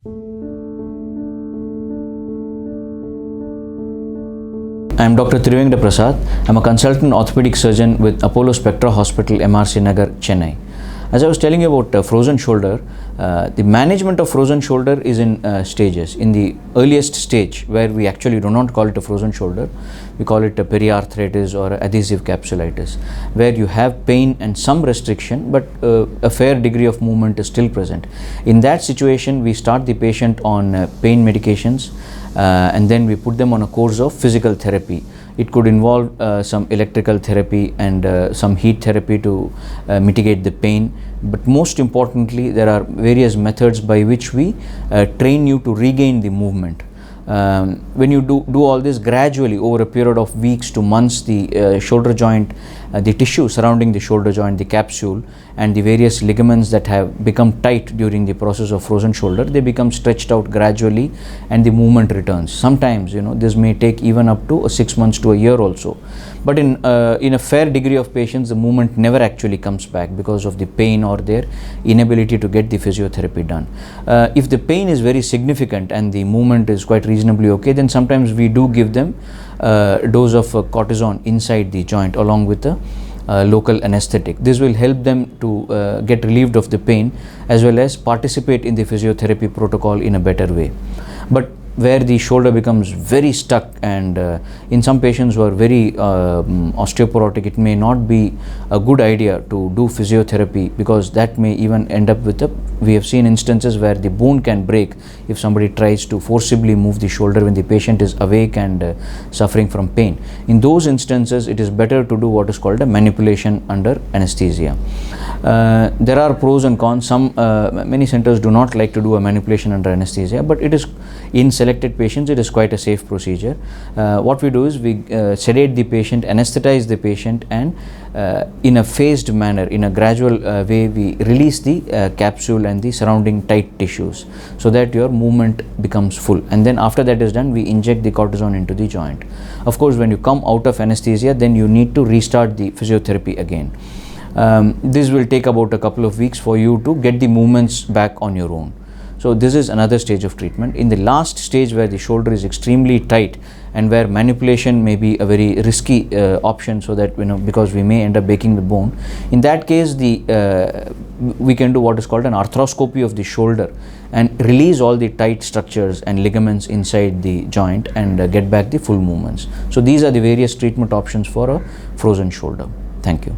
I am Dr. Trivengada Prasad. I am a consultant orthopedic surgeon with Apollo Spectra Hospital, MRC Nagar, Chennai. As I was telling you about frozen shoulder, the management of frozen shoulder is in stages. In the earliest stage, where we actually do not call it a frozen shoulder, we call it a periarthritis or adhesive capsulitis, where you have pain and some restriction, but a fair degree of movement is still present. In that situation, we start the patient on pain medications, and then we put them on a course of physical therapy. It could involve some electrical therapy and some heat therapy to mitigate the pain. But most importantly, there are various methods by which we train you to regain the movement. When you do all this gradually over a period of weeks to months, the shoulder joint, the tissue surrounding the shoulder joint, the capsule, and the various ligaments that have become tight during the process of frozen shoulder, they become stretched out gradually and the movement returns. Sometimes, this may take even up to 6 months to a year also. But in a fair degree of patients, the movement never actually comes back because of the pain or their inability to get the physiotherapy done. If the pain is very significant and the movement is quite reasonably okay, then sometimes we do give them a dose of cortisone inside the joint along with a local anesthetic. This will help them to get relieved of the pain as well as participate in the physiotherapy protocol in a better way. But where the shoulder becomes very stuck and in some patients who are very osteoporotic, it may not be a good idea to do physiotherapy because that may even end up with we have seen instances where the bone can break if somebody tries to forcibly move the shoulder when the patient is awake and suffering from pain. In those instances, it is better to do what is called a manipulation under anesthesia. There are pros and cons. Many centers do not like to do a manipulation under anesthesia, but it is in selected patients, it is quite a safe procedure. What we do is we sedate the patient, anesthetize the patient, and in a phased manner, in a gradual way, we release the capsule and the surrounding tight tissues so that your movement becomes full. And then after that is done, we inject the cortisone into the joint. Of course, when you come out of anesthesia, then you need to restart the physiotherapy again. This will take about a couple of weeks for you to get the movements back on your own. So this is another stage of treatment. In the last stage, where the shoulder is extremely tight and where manipulation may be a very risky option, so that because we may end up breaking the bone, in that case we can do what is called an arthroscopy of the shoulder and release all the tight structures and ligaments inside the joint and get back the full movements. So these are the various treatment options for a frozen shoulder. Thank you.